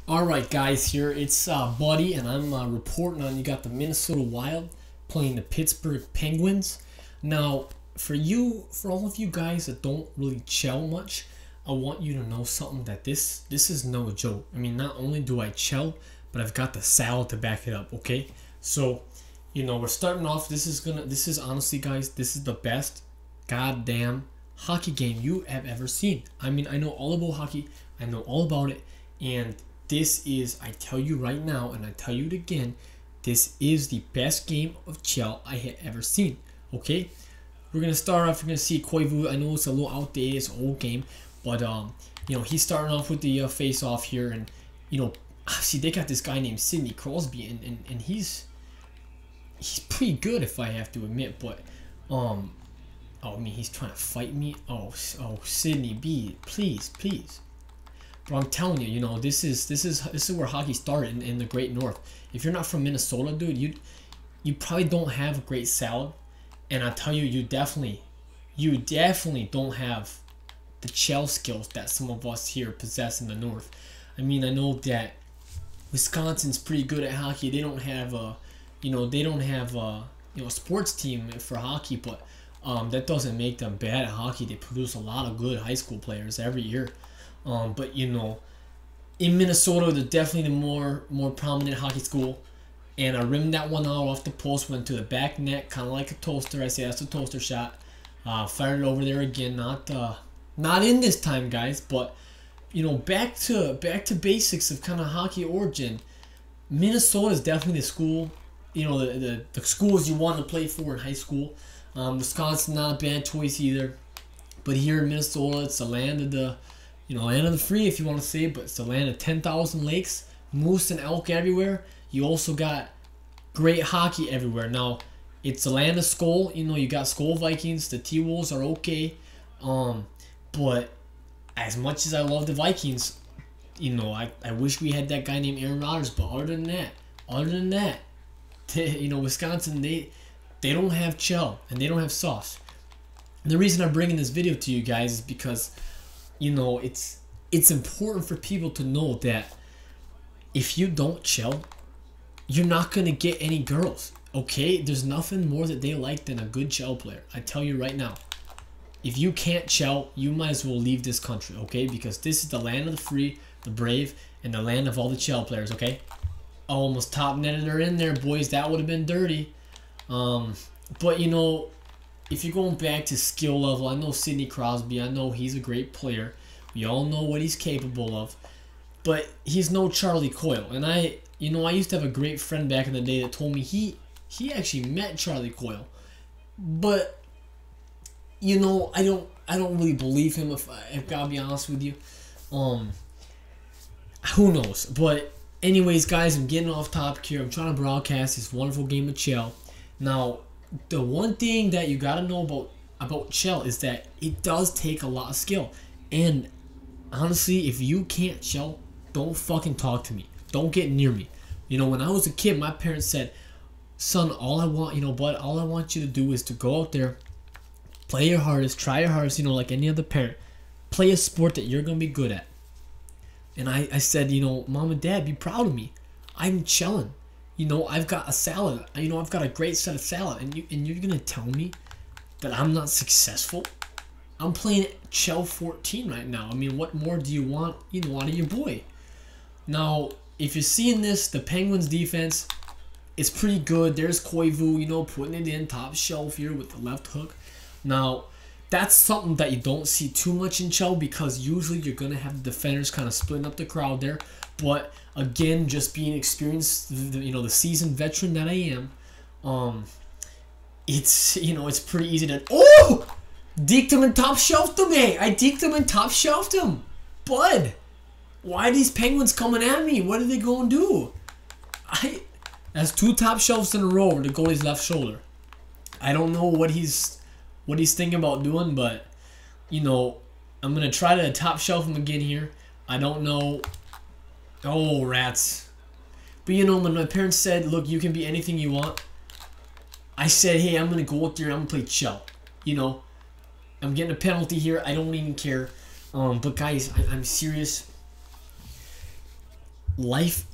Alright guys, here it's Buddy, and I'm reporting on you got the Minnesota Wild playing the Pittsburgh Penguins. Now, for all of you guys that don't really chill much, I want you to know something, that this is no joke. I mean, not only do I chill, but I've got the salad to back it up, okay? So, we're starting off, this is honestly guys, this is the best goddamn hockey game you have ever seen. I mean, I know all about hockey, I know all about it, and this is, I tell you right now, and I tell you it again, this is the best game of Chel I have ever seen. Okay, we're gonna start off. You're gonna see Koivu. I know it's a little outdated, it's an old game, but he's starting off with the face off here, and see, they got this guy named Sidney Crosby, and he's pretty good, if I have to admit, but oh, I mean, he's trying to fight me. Oh, Sidney B, please. But I'm telling you, this is where hockey started in the Great North. If you're not from Minnesota, dude, you probably don't have a great salad, and I tell you, you definitely don't have the Chel skills that some of us here possess in the North. I mean, I know that Wisconsin's pretty good at hockey. They don't have a sports team for hockey, but that doesn't make them bad at hockey. They produce a lot of good high school players every year. But in Minnesota, they're definitely the more prominent hockey school. And I rimmed that one out off the post, went to the back net, kind of like a toaster. I say that's a toaster shot. Fired it over there again. Not in this time, guys. But back to basics of kind of hockey origin. Minnesota is definitely the school. The schools you want to play for in high school. Wisconsin, not a bad choice either. But here in Minnesota, it's the land of the land of the free, if you want to say, but it's the land of 10,000 lakes, moose and elk everywhere. You also got great hockey everywhere. Now, it's the land of Skull. You got Skull Vikings. The T-Wolves are okay. But as much as I love the Vikings, I wish we had that guy named Aaron Rodgers. But other than that, Wisconsin, they don't have Chel, and they don't have sauce. And the reason I'm bringing this video to you guys is because it's important for people to know that if you don't chill, you're not going to get any girls, okay? There's nothing more that they like than a good chill player. I tell you right now, if you can't chill, you might as well leave this country, okay? Because this is the land of the free, the brave, and the land of all the chill players, okay? Oh, almost top netted her in there, boys. That would have been dirty. But if you're going back to skill level, I know Sidney Crosby. I know he's a great player. We all know what he's capable of. But he's no Charlie Coyle. And I used to have a great friend back in the day that told me he actually met Charlie Coyle. But I don't really believe him, if I've got to be honest with you. Who knows? But anyways, guys, I'm getting off topic here. I'm trying to broadcast this wonderful game of Chel. Now, the one thing that you gotta know about Chel is that it does take a lot of skill. And honestly, if you can't Chel, don't fucking talk to me. Don't get near me. When I was a kid, my parents said, "Son, all I want, bud, all I want you to do is to go out there, play your hardest, try your hardest, like any other parent. Play a sport that you're gonna be good at." And I said, Mom and Dad, be proud of me. I'm Chelling. I've got a salad. I've got a great set of salad, and you're gonna tell me that I'm not successful? I'm playing Chel 14 right now. I mean, what more do you want, out of your boy? Now, if you're seeing this, the Penguins defense is pretty good. There's Koivu, putting it in top shelf here with the left hook. Now, that's something that you don't see too much in Chel, because usually you're gonna have the defenders kind of splitting up the crowd there. But again, just being experienced, the seasoned veteran that I am, it's pretty easy to deked him and top shelved him, eh? I deked him and top shelved him, bud. Why are these Penguins coming at me? What are they gonna do? That's 2 top shelves in a row over the goalie's left shoulder. I don't know what he's thinking about doing, but I'm gonna try to top shelf him again here. I don't know. Oh, rats. But when my parents said, "Look, you can be anything you want," I said, "Hey, I'm gonna go out there and I'm gonna play Chel." I'm getting a penalty here. I don't even care. But guys, I'm serious. life,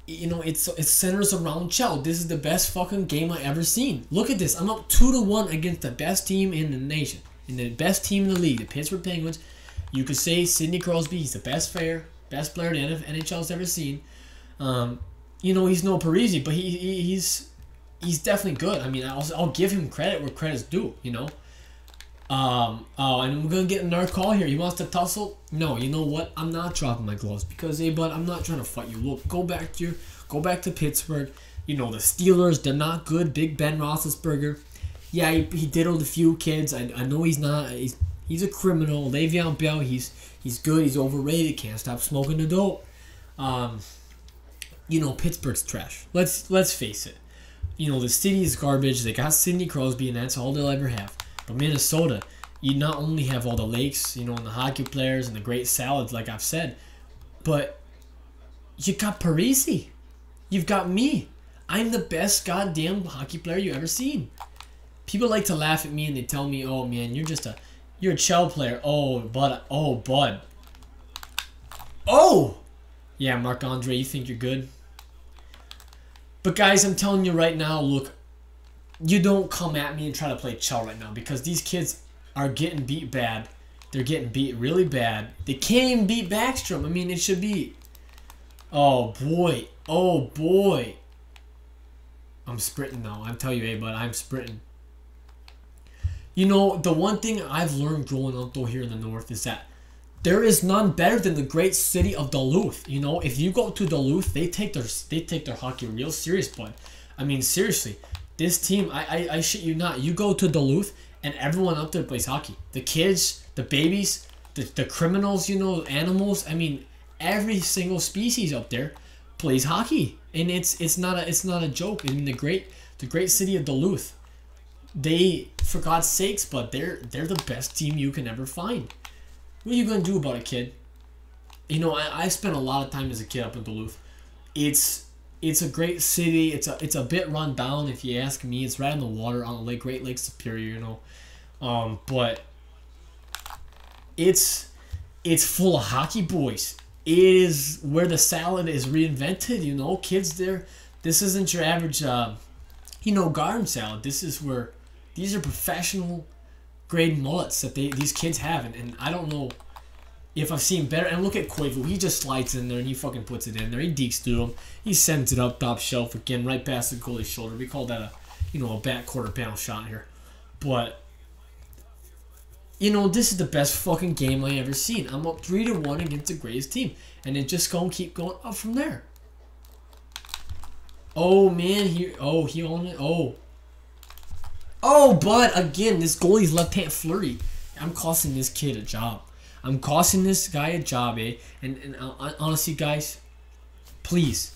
it centers around Chel. This is the best fucking game I ever seen. Look at this. I'm up 2-1 against the best team in the nation, and the best team in the league, the Pittsburgh Penguins. You could say Sidney Crosby. He's the best player the NHL's ever seen. He's no Parisi, but he's definitely good. I mean, I'll give him credit where credit's due. And we're gonna get another call here. He wants to tussle. No, you know what? I'm not dropping my gloves because, hey, bud, I'm not trying to fight you. Look, go back to Pittsburgh. The Steelers, they're not good. Big Ben Roethlisberger. Yeah, he diddled a few kids. I know he's not. He's a criminal. Le'Veon Bell, he's good. He's overrated. Can't stop smoking the dope. Pittsburgh's trash. Let's face it. The city is garbage. They got Sidney Crosby, and that's all they'll ever have. But Minnesota, you not only have all the lakes, and the hockey players and the great salads, like I've said, but you got Parisi. You've got me. I'm the best goddamn hockey player you ever seen. People like to laugh at me and they tell me, "Oh man, you're a Chel player." Oh, bud. Oh, yeah, Marc-Andre, you think you're good? But guys, I'm telling you right now, look, you don't come at me and try to play Chel right now because these kids are getting beat bad. They're getting beat really bad. They can't even beat Backstrom. I mean, it should be. Oh boy. I'm sprinting now. I'm telling you, hey, bud, I'm sprinting. The one thing I've learned growing up though here in the North is that there is none better than the great city of Duluth. If you go to Duluth, they take their hockey real serious, bud. I mean, seriously. This team, I shit you not. You go to Duluth, and everyone up there plays hockey. The kids, the babies, the criminals, animals. I mean, every single species up there plays hockey, and it's not a joke. I mean, the great city of Duluth, they, for God's sakes, but they're the best team you can ever find. What are you gonna do about it, kid? I spent a lot of time as a kid up in Duluth. It's a great city. It's a bit run down if you ask me. It's right on the water on the Great Lake Superior, but it's full of hockey boys. It is where the salad is reinvented. Kids there. This isn't your average, garden salad. This is where these are professional grade mullets that these kids have, and I don't know if I've seen better. And look at Koivu. He just slides in there and he fucking puts it in there. He dekes through him. He sends it up top shelf again, right past the goalie's shoulder. We call that a back quarter panel shot here. But this is the best fucking game I ever seen. I'm up 3-1 against the greatest team, and it's just gonna keep going up from there. Oh man, he owned it. Oh, but again, this goalie's left hand flurry. I'm costing this kid a job. I'm costing this guy a job, eh? And honestly, guys, please,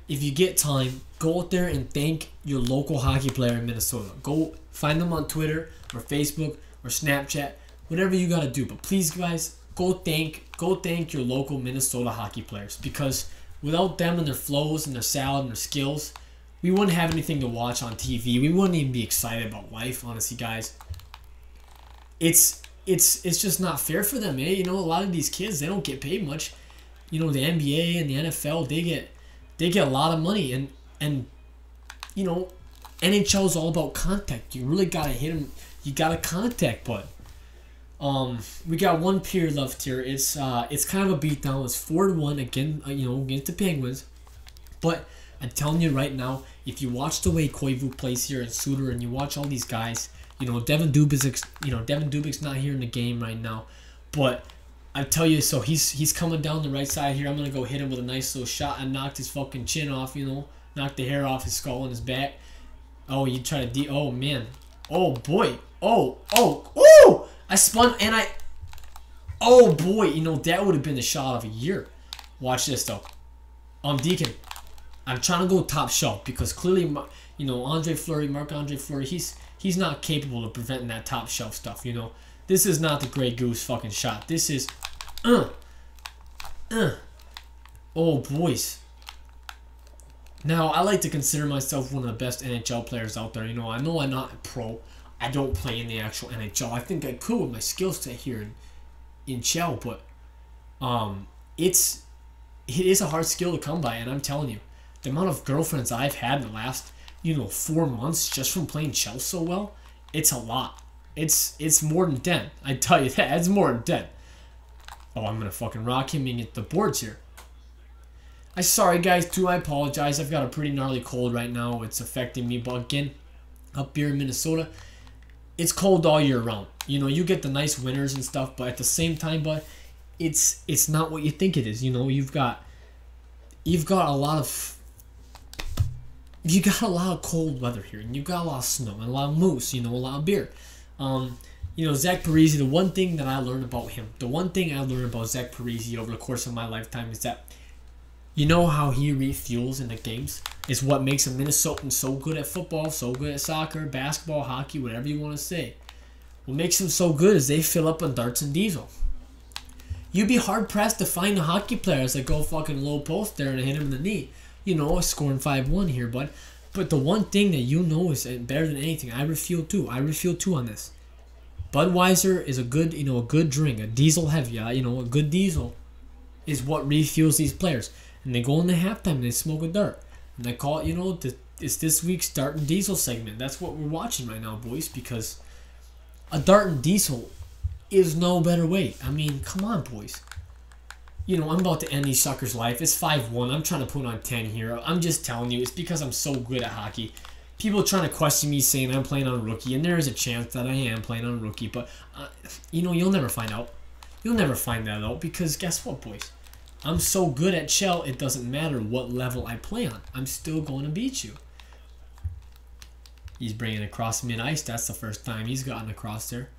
if you get time, go out there and thank your local hockey player in Minnesota. Go find them on Twitter or Facebook or Snapchat, whatever you gotta do. But please, guys, go thank your local Minnesota hockey players, because without them and their flows and their salad and their skills, we wouldn't have anything to watch on TV. We wouldn't even be excited about life, honestly, guys. It's just not fair for them, eh? A lot of these kids, they don't get paid much. The NBA and the NFL, they get a lot of money, and NHL is all about contact. You really gotta hit them. You gotta contact, but we got one period left here. It's kind of a beatdown. It's 4-1 again, against the Penguins, but I'm telling you right now, if you watch the way Koivu plays here in Suter, and you watch all these guys, Devin Dubik's not here in the game right now, but I tell you, so he's coming down the right side here. I'm gonna go hit him with a nice little shot and knocked his fucking chin off, knocked the hair off his skull and his back. Oh, you try to oh man, oh boy, oh, I spun and oh boy, that would have been the shot of a year. Watch this though, Deacon. I'm trying to go top shelf because clearly, Marc-Andre Fleury, he's not capable of preventing that top shelf stuff. This is not the Grey Goose fucking shot. This is, oh boys. Now I like to consider myself one of the best NHL players out there. I know I'm not a pro. I don't play in the actual NHL. I think I could with my skill set here in Chel, but it's it is a hard skill to come by, and I'm telling you, the amount of girlfriends I've had in the last 4 months just from playing Chel so well, it's a lot. It's more than 10. I tell you that. It's more than 10. Oh, I'm gonna fucking rock him and get the boards here. I'm sorry guys too, I apologize. I've got a pretty gnarly cold right now. It's affecting me, but again, up here in Minnesota, it's cold all year round. You get the nice winters and stuff, but at the same time, but it's not what you think it is. You've got a lot of cold weather here, and you've got a lot of snow and a lot of moose, a lot of beer. Zach Parise, the one thing that I learned about him, the one thing I learned about Zach Parise over the course of my lifetime is that how he refuels in the games is what makes a Minnesotan so good at football, so good at soccer, basketball, hockey, whatever you want to say. What makes them so good is they fill up on darts and diesel. You'd be hard-pressed to find the hockey players that go fucking low post there and hit him in the knee. Scoring 5-1 here, bud. But the one thing that is better than anything, I refuel too. I refuel too on this. Budweiser is a good, a good drink, a diesel heavy, a good diesel is what refuels these players. And they go in the halftime and they smoke a dart. And they call it, it's this week's Dart and Diesel segment. That's what we're watching right now, boys, because a Dart and Diesel is no better way. I mean, come on, boys. I'm about to end these suckers' life. It's 5-1. I'm trying to put on 10 here. I'm just telling you, it's because I'm so good at hockey. People trying to question me saying I'm playing on rookie, and there is a chance that I am playing on rookie, but, you'll never find out. You'll never find that out, because guess what, boys? I'm so good at Chel, it doesn't matter what level I play on. I'm still going to beat you. He's bringing it across mid-ice. That's the first time he's gotten across there.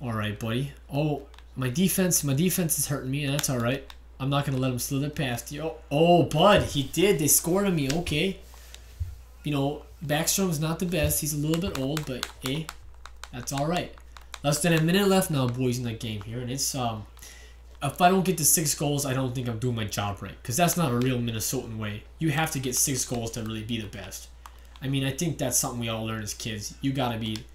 All right, buddy. Oh, my defense is hurting me, and that's all right. I'm not going to let him slither past you. Oh, bud, he did. They scored on me. Okay. Backstrom's not the best. He's a little bit old, but hey, that's all right. Less than a minute left now, boys, in the game here, and it's if I don't get to 6 goals, I don't think I'm doing my job right, because that's not a real Minnesotan way. You have to get 6 goals to really be the best. I mean, I think that's something we all learn as kids. You gotta be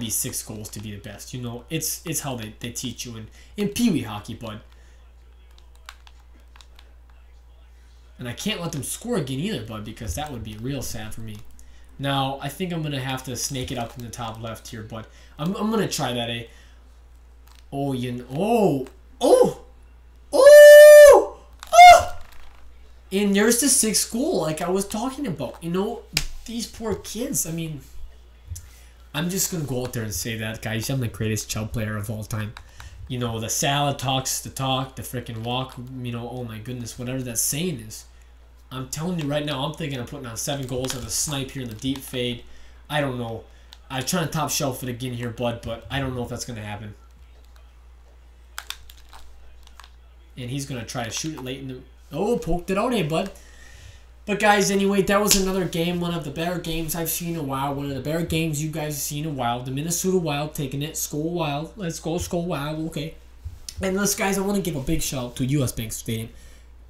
6 goals to be the best. It's how they teach you in Pee-wee hockey, bud. And I can't let them score again either, bud, because that would be real sad for me. Now, I think I'm gonna have to snake it up in the top left here, bud. I'm gonna try that, eh? Oh, and there's the 6th goal, like I was talking about. These poor kids. I mean, I'm just gonna go out there and say that, guys. I'm the greatest Chel player of all time. The salad talks the talk, the freaking walk. Oh my goodness, whatever that saying is. I'm telling you right now, I'm thinking of putting on 7 goals as a snipe here in the deep fade. I don't know. I'm trying to top shelf it again here, bud, but I don't know if that's gonna happen. And he's going to try to shoot it late in the... Oh, poked it out, eh, bud? But, guys, anyway, that was another game. One of the better games I've seen in a while. One of the better games you guys have seen in a while. The Minnesota Wild taking it. Skol Wild. Let's go, Skol Wild. Okay. And, listen, guys, I want to give a big shout out to US Bank Stadium.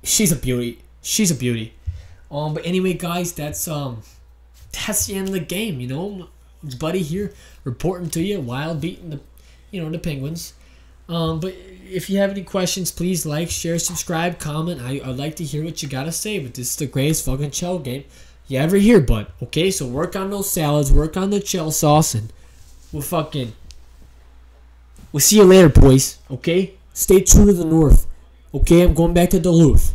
She's a beauty. She's a beauty. But, anyway, guys, that's the end of the game, It's Buddy here reporting to you. Wild beating the, the Penguins. But if you have any questions, please like, share, subscribe, comment. I'd like to hear what you gotta say, but this is the greatest fucking Chel game you ever hear, bud. Okay, so work on those salads, work on the Chel sauce, and we'll see you later, boys. Okay, stay true to the north. Okay, I'm going back to Duluth.